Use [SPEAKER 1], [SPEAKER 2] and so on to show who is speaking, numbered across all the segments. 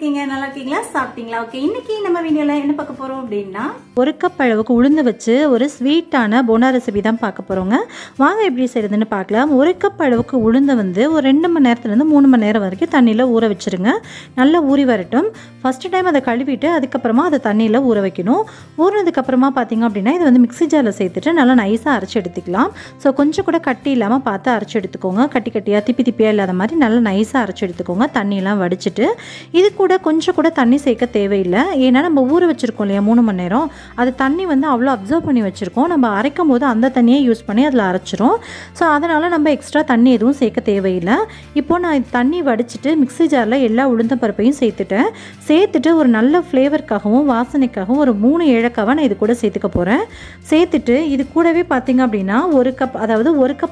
[SPEAKER 1] இருக்கீங்க? நல்லா இருக்கீங்களா? சாப்பிட்டீங்களா? ஓகே, இன்னைக்கு நம்ம வீடியோல என்ன பார்க்க போறோம் அப்படின்னா,
[SPEAKER 2] ஒரு கப் அளவுக்கு உளுந்து வச்சு ஒரு ஸ்வீட்டான போண்டா ரெசிபி தான் பார்க்க போறோங்க. வாங்க எப்படி செய்யறதுன்னு பார்க்கலாம். ஒரு கப் அளவுக்கு உளுந்தை வந்து ஒரு 2 மணி நேரத்துலேருந்து 3 மணி நேரம் வரைக்கும் தண்ணியில் ஊற வச்சிருங்க. நல்லா ஊறி வரட்டும். ஃபர்ஸ்ட் டைம் அதை கழுவிட்டு அதுக்கப்புறமா அதை தண்ணியில் ஊற வைக்கணும். ஊறினதுக்கப்புறமா பார்த்தீங்க அப்படின்னா இதை வந்து மிக்ஸி ஜாரில் சேர்த்துட்டு நல்லா நைஸாக அரைச்சி எடுத்துக்கலாம். ஸோ கொஞ்சம் கூட கட்டி இல்லாமல் பார்த்து அரைச்சி எடுத்துக்கோங்க. கட்டி கட்டியாக திப்பியாக இல்லாத மாதிரி நல்லா நைஸாக அரைச்சி எடுத்துக்கோங்க. தண்ணியெல்லாம் வடிச்சிட்டு இது கூட கொஞ்சம் கூட தண்ணி சேர்க்க தேவையில்லை. ஏன்னா நம்ம ஊற வச்சுருக்கோம் இல்லையா 3 மணி நேரம், அது தண்ணி வந்து அவ்வளோ அப்சர்வ் பண்ணி வச்சுருக்கோம். நம்ம அரைக்கும் போது அந்த தண்ணியை யூஸ் பண்ணி அதில் அரைச்சிரும். ஸோ அதனால் நம்ம எக்ஸ்ட்ரா தண்ணி எதுவும் சேர்க்க தேவையில்லை. இப்போது நான் தண்ணி வடிச்சிட்டு மிக்ஸி ஜாரில் எல்லா உளுந்த பருப்பையும் சேர்த்துட்டு ஒரு நல்ல ஃப்ளேவருக்காகவும் வாசனைக்காகவும் ஒரு 3 ஏலக்காவை நான் இது கூட சேர்த்துக்க போகிறேன். சேர்த்துட்டு இது கூடவே பார்த்திங்க அப்படின்னா ஒரு கப்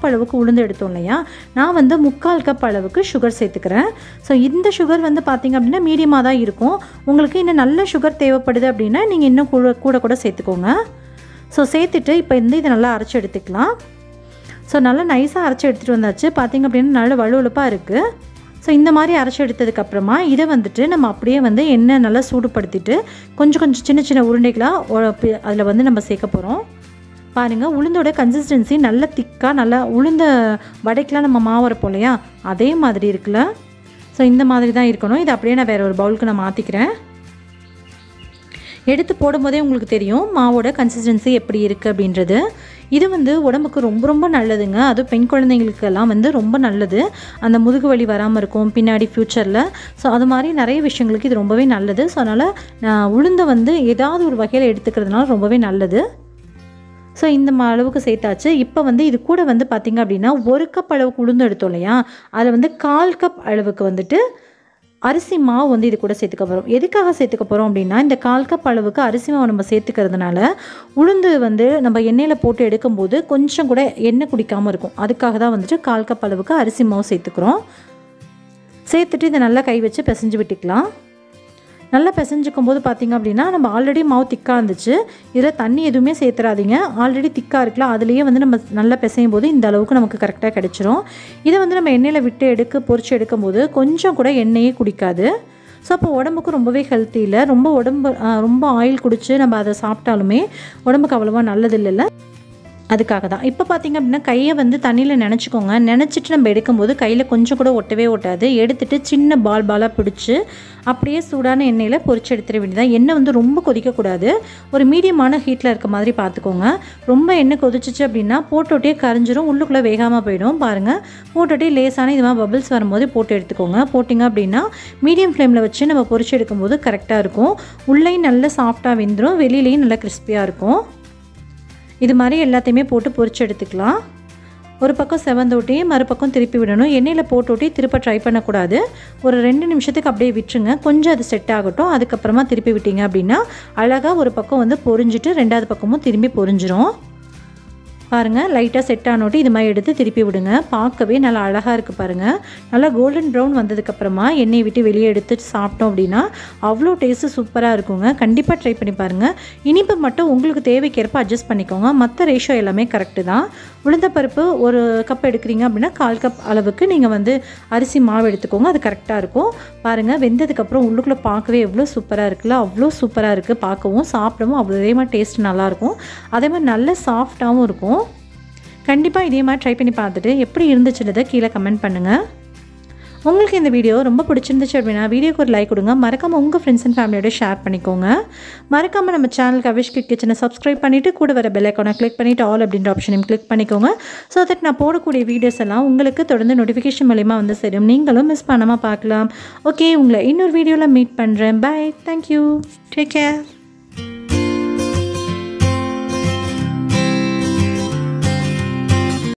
[SPEAKER 2] அளவுக்கு உளுந்து எடுத்தோம் இல்லையா, நான் வந்து 3/4 கப் அளவுக்கு சுகர் சேர்த்துக்கிறேன். ஸோ இந்த சுகர் வந்து பார்த்திங்க அப்படின்னா மீடியமாக தான் இருக்கும். உங்களுக்கு இன்னும் நல்ல சுகர் தேவைப்படுது அப்படின்னா நீங்கள் இன்னும் கூட சேர்த்துக்கோங்க. ஸோ சேர்த்துட்டு இப்போ இதை நல்லா அரைச்சி எடுத்துக்கலாம். ஸோ நல்லா நைஸாக அரைச்சி எடுத்துகிட்டு வந்தாச்சு. பார்த்திங்க அப்படின்னா நல்ல வலுவலுப்பாக இருக்குது. ஸோ இந்த மாதிரி அரைச்சி எடுத்ததுக்கப்புறமா இதை வந்துட்டு நம்ம அப்படியே வந்து எண்ணெய் நல்லா சூடுபடுத்திட்டு கொஞ்சம் சின்ன உருண்டைகளாக அதில் வந்து நம்ம சேர்க்க போகிறோம். பாருங்கள், உளுந்தோட கன்சிஸ்டன்சி நல்ல திக்காக நல்லா உளுந்த வடைக்கெலாம் நம்ம மாவு அரைப்போம் இல்லையா, அதே மாதிரி இருக்குல்ல. ஸோ இந்த மாதிரி தான் இருக்கணும். இதை அப்படியே நான் வேறு ஒரு பவுலுக்கு நான் மாற்றிக்கிறேன். எடுத்து போடும்போதே உங்களுக்கு தெரியும் மாவோட கன்சிஸ்டன்சி எப்படி இருக்குது அப்படின்றது. இது வந்து உடம்புக்கு ரொம்ப நல்லதுங்க. அதுவும் பெண் குழந்தைங்களுக்கெல்லாம் வந்து ரொம்ப நல்லது. அந்த முதுகு வலி வராமல் இருக்கும் பின்னாடி ஃப்யூச்சரில். ஸோ அது மாதிரி நிறைய விஷயங்களுக்கு இது ரொம்பவே நல்லது. ஸோ அதனால் உளுந்தை வந்து ஏதாவது ஒரு வகையில் எடுத்துக்கிறதுனால ரொம்பவே நல்லது. ஸோ இந்த அளவுக்கு சேர்த்தாச்சு. இப்போ வந்து இது கூட வந்து பார்த்திங்க அப்படின்னா 1 கப் அளவுக்கு உளுந்து எடுத்தோம் இல்லையா, அதில் வந்து 1/4 கப் அளவுக்கு வந்துட்டு அரிசி மாவு வந்து இது கூட சேர்த்துக்க போகிறோம். எதுக்காக சேர்த்துக்க போகிறோம் அப்படின்னா, இந்த 1/4 கப் அளவுக்கு அரிசி மாவு நம்ம சேர்த்துக்கிறதுனால உளுந்து வந்து நம்ம எண்ணெயில் போட்டு எடுக்கும்போது கொஞ்சம் கூட எண்ணெய் குடிக்காமல் இருக்கும். அதுக்காக தான் வந்துட்டு 1/4 கப் அளவுக்கு அரிசி மாவு சேர்த்துக்கிறோம். சேர்த்துட்டு இதை நல்லா கை வச்சு பிசைஞ்சு விட்டுக்கலாம். நல்லா பிசைஞ்சிக்கும் போது பார்த்திங்க அப்படின்னா நம்ம ஆல்ரெடி மாவு திக்காக இருந்துச்சு. இதில் தண்ணி எதுவுமே சேர்த்துறாதீங்க. ஆல்ரெடி திக்காக இருக்கலாம், அதுலேயே வந்து நம்ம நல்லா பிசையும் போது இந்த அளவுக்கு நமக்கு கரெக்டாக கிடச்சிரும். இதை வந்து நம்ம எண்ணெயில் விட்டு பொரிச்சு எடுக்கும்போது கொஞ்சம் கூட எண்ணெயே குடிக்காது. ஸோ அப்போ உடம்புக்கு ரொம்பவே ஹெல்த்தி இல்லை. ரொம்ப ஆயில் குடித்து நம்ம அதை சாப்பிட்டாலுமே உடம்புக்கு அவ்வளோவா நல்லது இல்லைல்ல. அதுக்காக தான். இப்போ பார்த்திங்க அப்படின்னா கையை வந்து தண்ணியில் நினச்சிக்கோங்க. நினச்சிட்டு நம்ம எடுக்கும்போது கையில் கொஞ்சம் கூட ஒட்டவே ஒட்டாது. எடுத்துகிட்டு சின்ன பாலாக பிடிச்சி அப்படியே சூடான எண்ணெயில் பொரிச்சு எடுத்துட வேண்டியதான். எண்ணெய் வந்து ரொம்ப கொதிக்கக்கூடாது. ஒரு மீடியமான ஹீட்டில் இருக்க மாதிரி பார்த்துக்கோங்க. ரொம்ப எண்ணெய் கொதிச்சிச்சு அப்படின்னா போட்டோட்டே கரைஞ்சிரும், உள்ளுக்குள்ளே வேகாமல் போயிடும். பாருங்கள், போட்டோட்டே லேசான இது மாதிரி பபிள்ஸ் வரும்போது போட்டு எடுத்துக்கோங்க. போட்டிங்க அப்படின்னா மீடியம் ஃப்ளேமில் வச்சு நம்ம பொரிச்சு எடுக்கும்போது கரெக்டாக இருக்கும். உள்ளேயும் நல்லா சாஃப்டாக வெந்துடும், வெளியிலையும் நல்லா கிறிஸ்பியாக இருக்கும். இது மாதிரி எல்லாத்தையுமே போட்டு பொரிச்சு எடுத்துக்கலாம். ஒரு பக்கம் செவந்தோட்டி மறுபக்கம் திருப்பி விடணும். எண்ணெயில் போட்டோட்டி திருப்ப ட்ரை பண்ணக்கூடாது. ஒரு 2 நிமிஷத்துக்கு அப்படியே விட்டுருங்க. கொஞ்சம் அது செட் ஆகட்டும். அதுக்கப்புறமா திருப்பி விட்டீங்க அப்படின்னா அழகாக ஒரு பக்கம் வந்து பொரிஞ்சிட்டு 2வது பக்கமும் திரும்பி பொரிஞ்சிரும். பாருங்கள், லைட்டாக செட் ஆனோட்டி இது மாதிரி எடுத்து திருப்பி விடுங்க. பார்க்கவே நல்லா அழகாக இருக்குது பாருங்கள். நல்லா கோல்டன் ப்ரௌன் வந்ததுக்கப்புறமா எண்ணெயை விட்டு வெளியே எடுத்து சாப்பிட்டோம் அப்படின்னா அவ்வளோ டேஸ்ட்டு சூப்பராக இருக்குங்க. கண்டிப்பாக ட்ரை பண்ணி பாருங்கள். இனிப்பு மட்டும் உங்களுக்கு தேவைக்கேற்ப அட்ஜஸ்ட் பண்ணிக்கோங்க. மற்ற ரேஷியோ எல்லாமே கரெக்டு தான். உளுந்தப்பருப்பு 1 கப் எடுக்கிறீங்க அப்படின்னா 1/4 கப் அளவுக்கு நீங்கள் வந்து அரிசி மாவு எடுத்துக்கோங்க. அது கரெக்டாக இருக்கும். பாருங்கள், வெந்ததுக்கப்புறம் உள்ளுக்குள்ளே பார்க்கவே எவ்வளோ சூப்பராக இருக்குல்ல. அவ்வளோ சூப்பராக இருக்குது. பார்க்கவும் சாப்பிடவும் அதே மாதிரி டேஸ்ட் நல்லாயிருக்கும். அதே மாதிரி நல்ல சாஃப்டாகவும் இருக்கும். கண்டிப்பாக இதே மாதிரி ட்ரை பண்ணி பார்த்துட்டு எப்படி இருந்துச்சுன்றதை கீழே கமெண்ட் பண்ணுங்கள். உங்களுக்கு இந்த வீடியோ ரொம்ப பிடிச்சிருந்துச்சு அப்படின்னா வீடியோக்கு ஒரு லைக் கொடுங்க. மறக்காமல் உங்கள் ஃப்ரெண்ட்ஸ் அண்ட் ஃபேமிலியோட ஷேர் பண்ணிக்கோங்க. மறக்காமல் நம்ம சேனலுக்கு அவிஷ் கிச்சனை சப்ஸ்கிரைப் பண்ணிவிட்டு கூட வர பெல் ஐக்கானை கிளிக் பண்ணிவிட்டு ஆல் அப்படின்ற ஆப்ஷனையும் கிளிக் பண்ணிக்கோங்க. ஸோ தட் நான் போடக்கூடிய வீடியோஸ் எல்லாம் உங்களுக்கு தொடர்ந்து நோட்டிஃபிகேஷன் மூலமாக வந்து சேரும். நீங்களும் மிஸ் பண்ணாமல் பார்க்கலாம். ஓகே, உங்களை இன்னொரு வீடியோவில் மீட் பண்ணுறேன். Bye, thank you, take care.